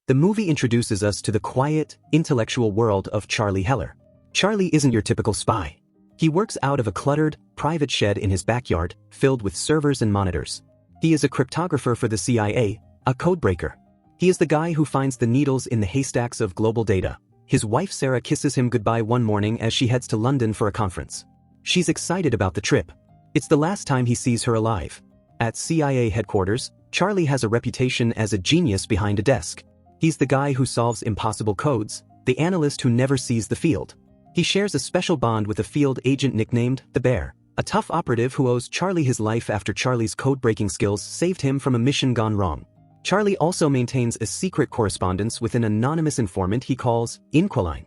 The movie introduces us to the quiet, intellectual world of Charlie Heller. Charlie isn't your typical spy. He works out of a cluttered, private shed in his backyard, filled with servers and monitors. He is a cryptographer for the CIA, a codebreaker. He is the guy who finds the needles in the haystacks of global data. His wife Sarah kisses him goodbye one morning as she heads to London for a conference. She's excited about the trip. It's the last time he sees her alive. At CIA headquarters, Charlie has a reputation as a genius behind a desk. He's the guy who solves impossible codes, the analyst who never sees the field. He shares a special bond with a field agent nicknamed the Bear, a tough operative who owes Charlie his life after Charlie's code-breaking skills saved him from a mission gone wrong. Charlie also maintains a secret correspondence with an anonymous informant he calls Inqualine.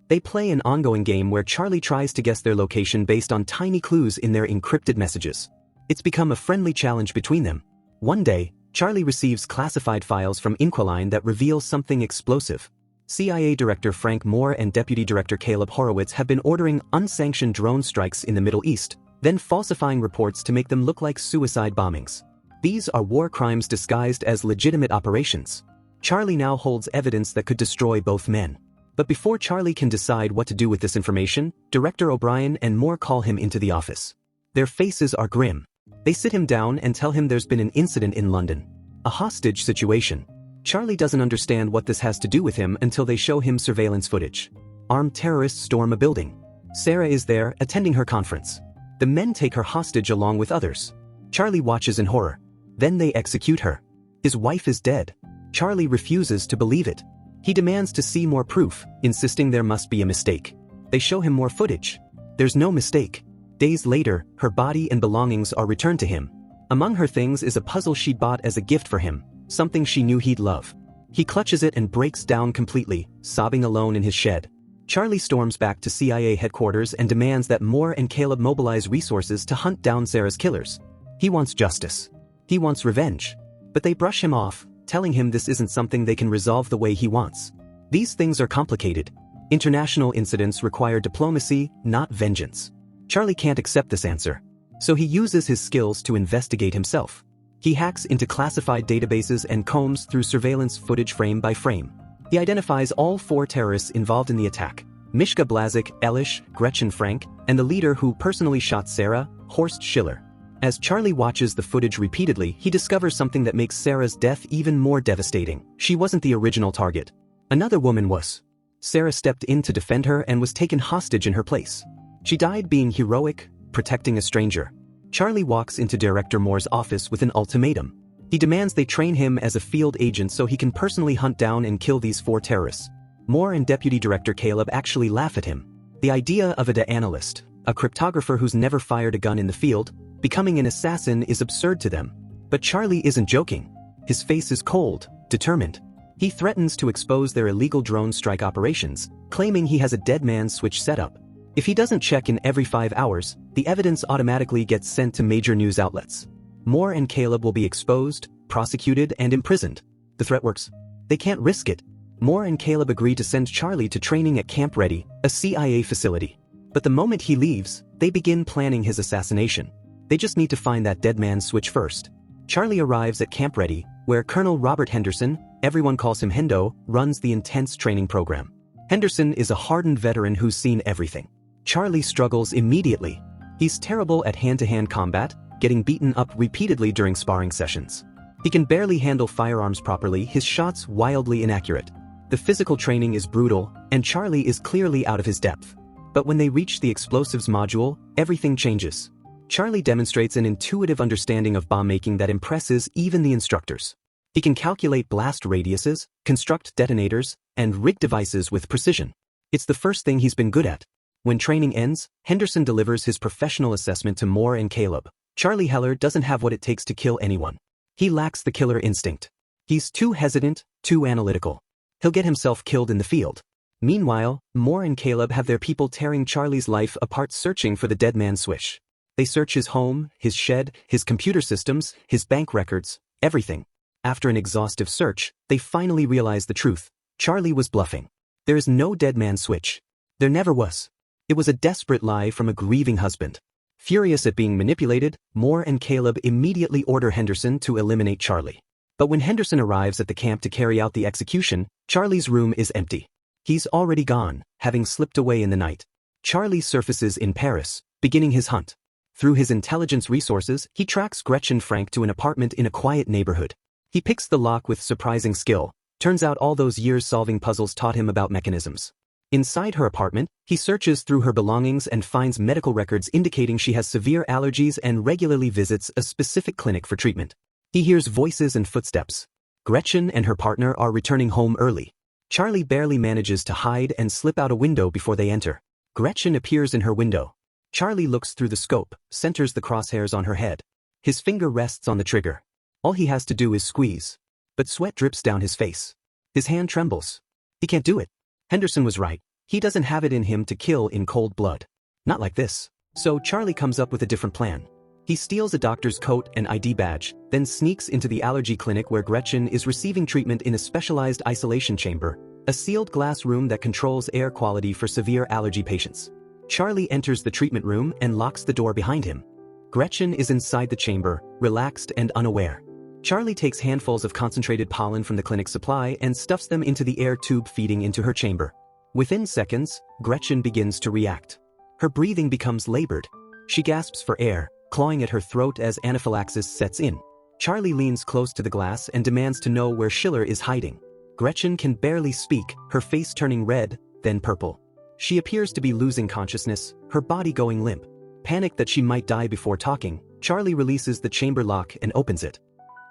They play an ongoing game where Charlie tries to guess their location based on tiny clues in their encrypted messages. It's become a friendly challenge between them. One day, Charlie receives classified files from Inqualine that reveal something explosive. CIA Director Frank Moore and Deputy Director Caleb Horowitz have been ordering unsanctioned drone strikes in the Middle East, then falsifying reports to make them look like suicide bombings. These are war crimes disguised as legitimate operations. Charlie now holds evidence that could destroy both men. But before Charlie can decide what to do with this information, Director O'Brien and Moore call him into the office. Their faces are grim. They sit him down and tell him there's been an incident in London. A hostage situation. Charlie doesn't understand what this has to do with him until they show him surveillance footage. Armed terrorists storm a building. Sarah is there, attending her conference. The men take her hostage along with others. Charlie watches in horror. Then they execute her. His wife is dead. Charlie refuses to believe it. He demands to see more proof, insisting there must be a mistake. They show him more footage. There's no mistake. Days later, her body and belongings are returned to him. Among her things is a puzzle she'd bought as a gift for him, something she knew he'd love. He clutches it and breaks down completely, sobbing alone in his shed. Charlie storms back to CIA headquarters and demands that Moore and Caleb mobilize resources to hunt down Sarah's killers. He wants justice. He wants revenge. But they brush him off, telling him this isn't something they can resolve the way he wants. These things are complicated. International incidents require diplomacy, not vengeance. Charlie can't accept this answer. So he uses his skills to investigate himself. He hacks into classified databases and combs through surveillance footage frame by frame. He identifies all 4 terrorists involved in the attack: Mishka Blazik, Elish, Gretchen Frank, and the leader who personally shot Sarah, Horst Schiller. As Charlie watches the footage repeatedly, he discovers something that makes Sarah's death even more devastating. She wasn't the original target. Another woman was. Sarah stepped in to defend her and was taken hostage in her place. She died being heroic, protecting a stranger. Charlie walks into Director Moore's office with an ultimatum. He demands they train him as a field agent so he can personally hunt down and kill these 4 terrorists. Moore and Deputy Director Caleb actually laugh at him. The idea of a data analyst, a cryptographer who's never fired a gun in the field, becoming an assassin is absurd to them. But Charlie isn't joking. His face is cold, determined. He threatens to expose their illegal drone strike operations, claiming he has a dead man's switch setup. If he doesn't check in every 5 hours, the evidence automatically gets sent to major news outlets. Moore and Caleb will be exposed, prosecuted, and imprisoned. The threat works. They can't risk it. Moore and Caleb agree to send Charlie to training at Camp Ready, a CIA facility. But the moment he leaves, they begin planning his assassination. They just need to find that dead man's switch first. Charlie arrives at Camp Ready, where Colonel Robert Henderson, everyone calls him Hendo, runs the intense training program. Henderson is a hardened veteran who's seen everything. Charlie struggles immediately. He's terrible at hand-to-hand combat, getting beaten up repeatedly during sparring sessions. He can barely handle firearms properly, his shots wildly inaccurate. The physical training is brutal, and Charlie is clearly out of his depth. But when they reach the explosives module, everything changes. Charlie demonstrates an intuitive understanding of bomb-making that impresses even the instructors. He can calculate blast radiuses, construct detonators, and rig devices with precision. It's the first thing he's been good at. When training ends, Henderson delivers his professional assessment to Moore and Caleb. Charlie Heller doesn't have what it takes to kill anyone. He lacks the killer instinct. He's too hesitant, too analytical. He'll get himself killed in the field. Meanwhile, Moore and Caleb have their people tearing Charlie's life apart searching for the dead man's switch. They search his home, his shed, his computer systems, his bank records, everything. After an exhaustive search, they finally realize the truth. Charlie was bluffing. There is no dead man's switch. There never was. It was a desperate lie from a grieving husband. Furious at being manipulated, Moore and Caleb immediately order Henderson to eliminate Charlie. But when Henderson arrives at the camp to carry out the execution, Charlie's room is empty. He's already gone, having slipped away in the night. Charlie surfaces in Paris, beginning his hunt. Through his intelligence resources, he tracks Gretchen Frank to an apartment in a quiet neighborhood. He picks the lock with surprising skill. Turns out all those years solving puzzles taught him about mechanisms. Inside her apartment, he searches through her belongings and finds medical records indicating she has severe allergies and regularly visits a specific clinic for treatment. He hears voices and footsteps. Gretchen and her partner are returning home early. Charlie barely manages to hide and slip out a window before they enter. Gretchen appears in her window. Charlie looks through the scope, centers the crosshairs on her head. His finger rests on the trigger. All he has to do is squeeze. But sweat drips down his face. His hand trembles. He can't do it. Henderson was right. He doesn't have it in him to kill in cold blood. Not like this. So Charlie comes up with a different plan. He steals a doctor's coat and ID badge, then sneaks into the allergy clinic where Gretchen is receiving treatment in a specialized isolation chamber, a sealed glass room that controls air quality for severe allergy patients. Charlie enters the treatment room and locks the door behind him. Gretchen is inside the chamber, relaxed and unaware. Charlie takes handfuls of concentrated pollen from the clinic supply and stuffs them into the air tube feeding into her chamber. Within seconds, Gretchen begins to react. Her breathing becomes labored. She gasps for air, clawing at her throat as anaphylaxis sets in. Charlie leans close to the glass and demands to know where Schiller is hiding. Gretchen can barely speak, her face turning red, then purple. She appears to be losing consciousness, her body going limp. Panicked that she might die before talking, Charlie releases the chamber lock and opens it.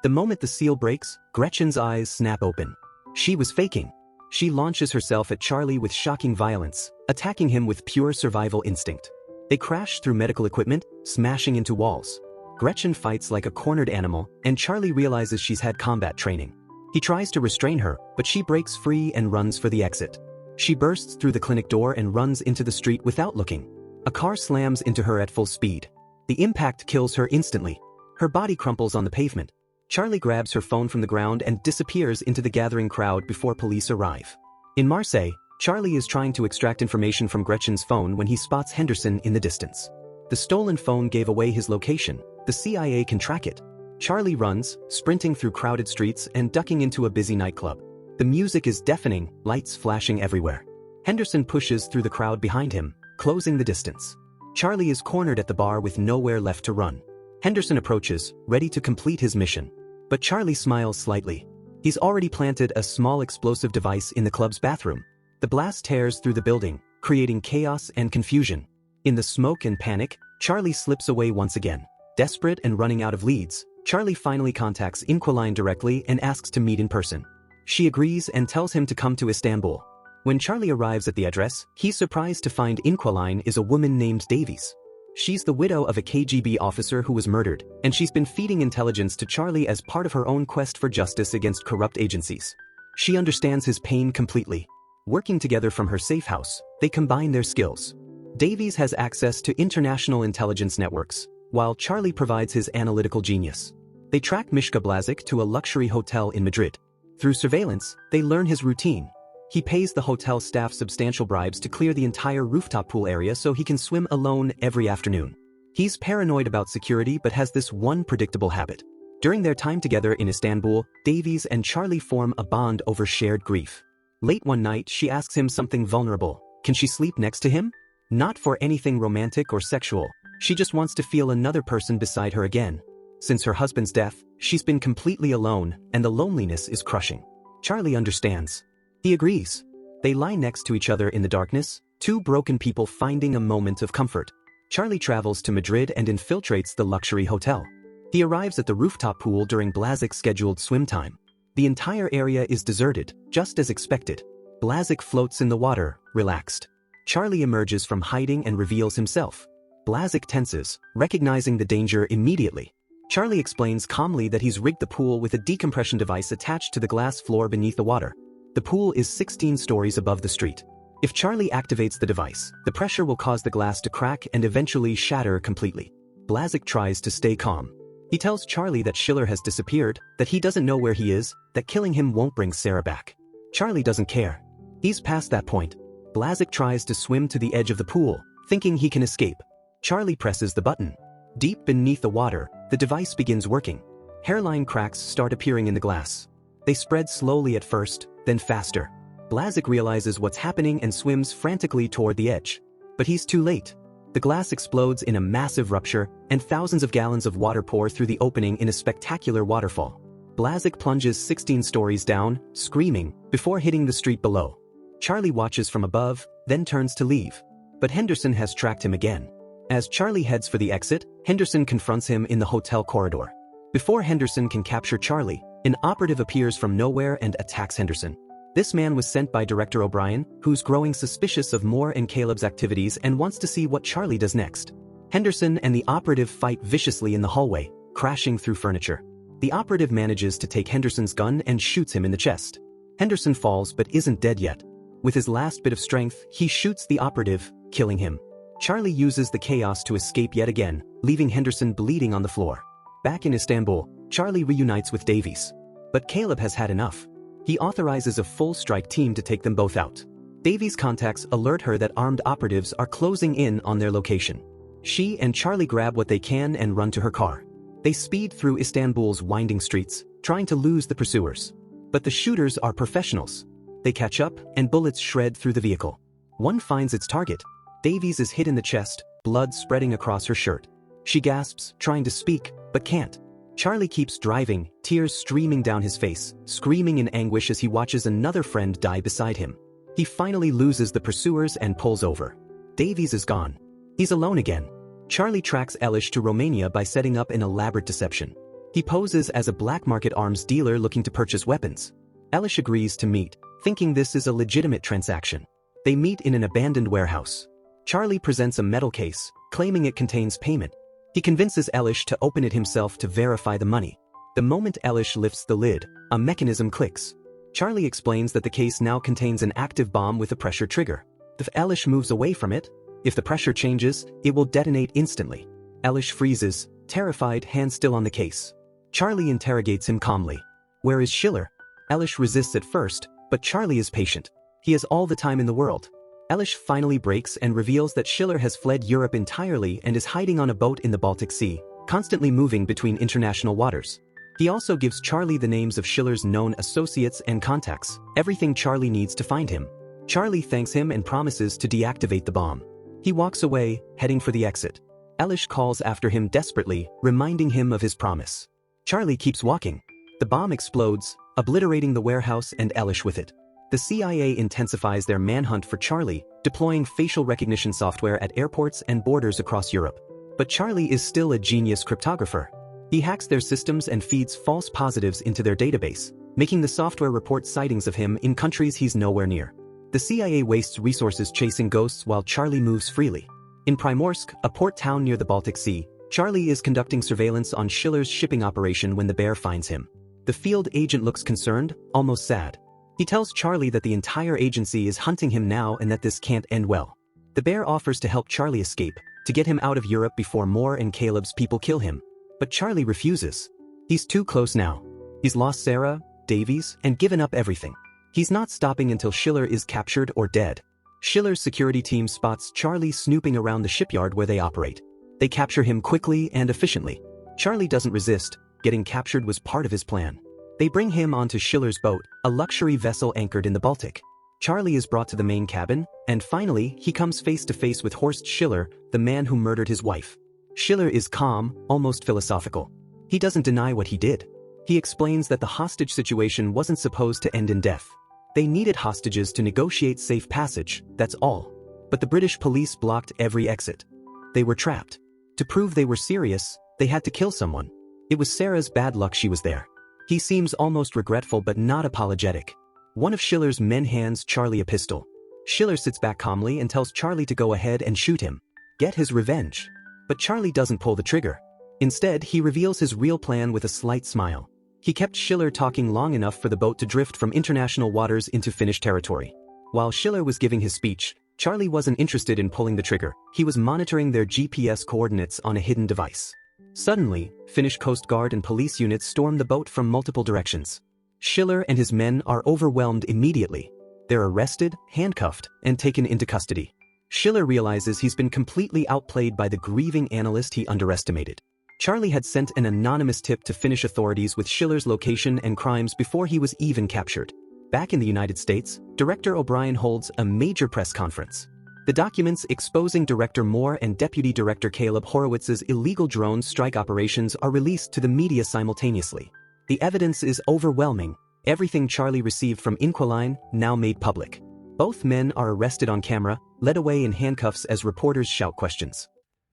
The moment the seal breaks, Gretchen's eyes snap open. She was faking. She launches herself at Charlie with shocking violence, attacking him with pure survival instinct. They crash through medical equipment, smashing into walls. Gretchen fights like a cornered animal, and Charlie realizes she's had combat training. He tries to restrain her, but she breaks free and runs for the exit. She bursts through the clinic door and runs into the street without looking. A car slams into her at full speed. The impact kills her instantly. Her body crumples on the pavement. Charlie grabs her phone from the ground and disappears into the gathering crowd before police arrive. In Marseille, Charlie is trying to extract information from Gretchen's phone when he spots Henderson in the distance. The stolen phone gave away his location. The CIA can track it. Charlie runs, sprinting through crowded streets and ducking into a busy nightclub. The music is deafening, lights flashing everywhere. Henderson pushes through the crowd behind him, closing the distance. Charlie is cornered at the bar with nowhere left to run. Henderson approaches, ready to complete his mission. But Charlie smiles slightly. He's already planted a small explosive device in the club's bathroom. The blast tears through the building, creating chaos and confusion. In the smoke and panic, Charlie slips away once again. Desperate and running out of leads, Charlie finally contacts Inquiline directly and asks to meet in person. She agrees and tells him to come to Istanbul. When Charlie arrives at the address, he's surprised to find Inquiline is a woman named Davies. She's the widow of a KGB officer who was murdered, and she's been feeding intelligence to Charlie as part of her own quest for justice against corrupt agencies. She understands his pain completely. Working together from her safe house, they combine their skills. Davies has access to international intelligence networks, while Charlie provides his analytical genius. They track Mishka Blazik to a luxury hotel in Madrid. Through surveillance, they learn his routine. He pays the hotel staff substantial bribes to clear the entire rooftop pool area so he can swim alone every afternoon. He's paranoid about security but has this one predictable habit. During their time together in Istanbul, Davies and Charlie form a bond over shared grief. Late one night, she asks him something vulnerable. Can she sleep next to him? Not for anything romantic or sexual. She just wants to feel another person beside her again. Since her husband's death, she's been completely alone, and the loneliness is crushing. Charlie understands. He agrees. They lie next to each other in the darkness, two broken people finding a moment of comfort. Charlie travels to Madrid and infiltrates the luxury hotel. He arrives at the rooftop pool during Blazik's scheduled swim time. The entire area is deserted, just as expected. Blazik floats in the water, relaxed. Charlie emerges from hiding and reveals himself. Blazik tenses, recognizing the danger immediately. Charlie explains calmly that he's rigged the pool with a decompression device attached to the glass floor beneath the water. The pool is 16 stories above the street. If Charlie activates the device, the pressure will cause the glass to crack and eventually shatter completely. Blazik tries to stay calm. He tells Charlie that Schiller has disappeared, that he doesn't know where he is, that killing him won't bring Sarah back. Charlie doesn't care. He's past that point. Blazik tries to swim to the edge of the pool, thinking he can escape. Charlie presses the button. Deep beneath the water, the device begins working. Hairline cracks start appearing in the glass. They spread slowly at first, then faster. Blazek realizes what's happening and swims frantically toward the edge. But he's too late. The glass explodes in a massive rupture, and thousands of gallons of water pour through the opening in a spectacular waterfall. Blazek plunges 16 stories down, screaming, before hitting the street below. Charlie watches from above, then turns to leave. But Henderson has tracked him again. As Charlie heads for the exit, Henderson confronts him in the hotel corridor. Before Henderson can capture Charlie, an operative appears from nowhere and attacks Henderson. This man was sent by Director O'Brien, who's growing suspicious of Moore and Caleb's activities and wants to see what Charlie does next. Henderson and the operative fight viciously in the hallway, crashing through furniture. The operative manages to take Henderson's gun and shoots him in the chest. Henderson falls but isn't dead yet. With his last bit of strength, he shoots the operative, killing him. Charlie uses the chaos to escape yet again, leaving Henderson bleeding on the floor. Back in Istanbul, Charlie reunites with Davies. But Caleb has had enough. He authorizes a full strike team to take them both out. Davies' contacts alert her that armed operatives are closing in on their location. She and Charlie grab what they can and run to her car. They speed through Istanbul's winding streets, trying to lose the pursuers. But the shooters are professionals. They catch up, and bullets shred through the vehicle. One finds its target. Davies is hit in the chest, blood spreading across her shirt. She gasps, trying to speak, but can't. Charlie keeps driving, tears streaming down his face, screaming in anguish as he watches another friend die beside him. He finally loses the pursuers and pulls over. Davies is gone. He's alone again. Charlie tracks Elish to Romania by setting up an elaborate deception. He poses as a black market arms dealer looking to purchase weapons. Elish agrees to meet, thinking this is a legitimate transaction. They meet in an abandoned warehouse. Charlie presents a metal case, claiming it contains payment. He convinces Elish to open it himself to verify the money. The moment Elish lifts the lid, a mechanism clicks. Charlie explains that the case now contains an active bomb with a pressure trigger. If Elish moves away from it, if the pressure changes, it will detonate instantly. Elish freezes, terrified, hands still on the case. Charlie interrogates him calmly. Where is Schiller? Elish resists at first, but Charlie is patient. He has all the time in the world. Elish finally breaks and reveals that Schiller has fled Europe entirely and is hiding on a boat in the Baltic Sea, constantly moving between international waters. He also gives Charlie the names of Schiller's known associates and contacts, everything Charlie needs to find him. Charlie thanks him and promises to deactivate the bomb. He walks away, heading for the exit. Elish calls after him desperately, reminding him of his promise. Charlie keeps walking. The bomb explodes, obliterating the warehouse and Elish with it. The CIA intensifies their manhunt for Charlie, deploying facial recognition software at airports and borders across Europe. But Charlie is still a genius cryptographer. He hacks their systems and feeds false positives into their database, making the software report sightings of him in countries he's nowhere near. The CIA wastes resources chasing ghosts while Charlie moves freely. In Primorsk, a port town near the Baltic Sea, Charlie is conducting surveillance on Schiller's shipping operation when the bear finds him. The field agent looks concerned, almost sad. He tells Charlie that the entire agency is hunting him now and that this can't end well. The bear offers to help Charlie escape, to get him out of Europe before Moore and Caleb's people kill him. But Charlie refuses. He's too close now. He's lost Sarah, Davies, and given up everything. He's not stopping until Schiller is captured or dead. Schiller's security team spots Charlie snooping around the shipyard where they operate. They capture him quickly and efficiently. Charlie doesn't resist. Getting captured was part of his plan. They bring him onto Schiller's boat, a luxury vessel anchored in the Baltic. Charlie is brought to the main cabin, and finally, he comes face to face with Horst Schiller, the man who murdered his wife. Schiller is calm, almost philosophical. He doesn't deny what he did. He explains that the hostage situation wasn't supposed to end in death. They needed hostages to negotiate safe passage, that's all. But the British police blocked every exit. They were trapped. To prove they were serious, they had to kill someone. It was Sarah's bad luck she was there. He seems almost regretful but not apologetic. One of Schiller's men hands Charlie a pistol. Schiller sits back calmly and tells Charlie to go ahead and shoot him. Get his revenge. But Charlie doesn't pull the trigger. Instead, he reveals his real plan with a slight smile. He kept Schiller talking long enough for the boat to drift from international waters into Finnish territory. While Schiller was giving his speech, Charlie wasn't interested in pulling the trigger. He was monitoring their GPS coordinates on a hidden device. Suddenly, Finnish Coast Guard and police units storm the boat from multiple directions. Schiller and his men are overwhelmed immediately. They're arrested, handcuffed, and taken into custody. Schiller realizes he's been completely outplayed by the grieving analyst he underestimated. Charlie had sent an anonymous tip to Finnish authorities with Schiller's location and crimes before he was even captured. Back in the United States, Director O'Brien holds a major press conference. The documents exposing Director Moore and Deputy Director Caleb Horowitz's illegal drone strike operations are released to the media simultaneously. The evidence is overwhelming, everything Charlie received from Inqualine now made public. Both men are arrested on camera, led away in handcuffs as reporters shout questions.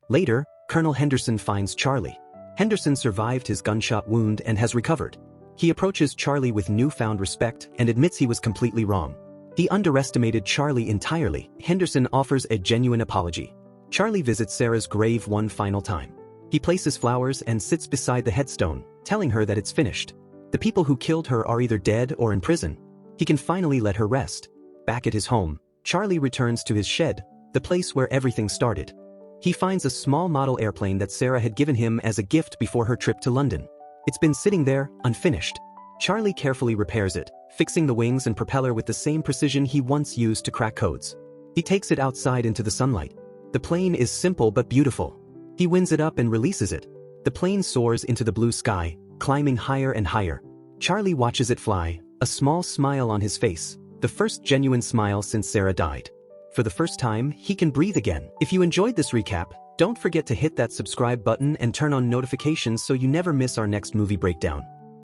Later, Colonel Henderson finds Charlie. Henderson survived his gunshot wound and has recovered. He approaches Charlie with newfound respect and admits he was completely wrong. He underestimated Charlie entirely. Henderson offers a genuine apology. Charlie visits Sarah's grave one final time. He places flowers and sits beside the headstone, telling her that it's finished. The people who killed her are either dead or in prison. He can finally let her rest. Back at his home, Charlie returns to his shed, the place where everything started. He finds a small model airplane that Sarah had given him as a gift before her trip to London. It's been sitting there, unfinished. Charlie carefully repairs it, fixing the wings and propeller with the same precision he once used to crack codes. He takes it outside into the sunlight. The plane is simple but beautiful. He winds it up and releases it. The plane soars into the blue sky, climbing higher and higher. Charlie watches it fly, a small smile on his face, the first genuine smile since Sarah died. For the first time, he can breathe again. If you enjoyed this recap, don't forget to hit that subscribe button and turn on notifications so you never miss our next movie breakdown.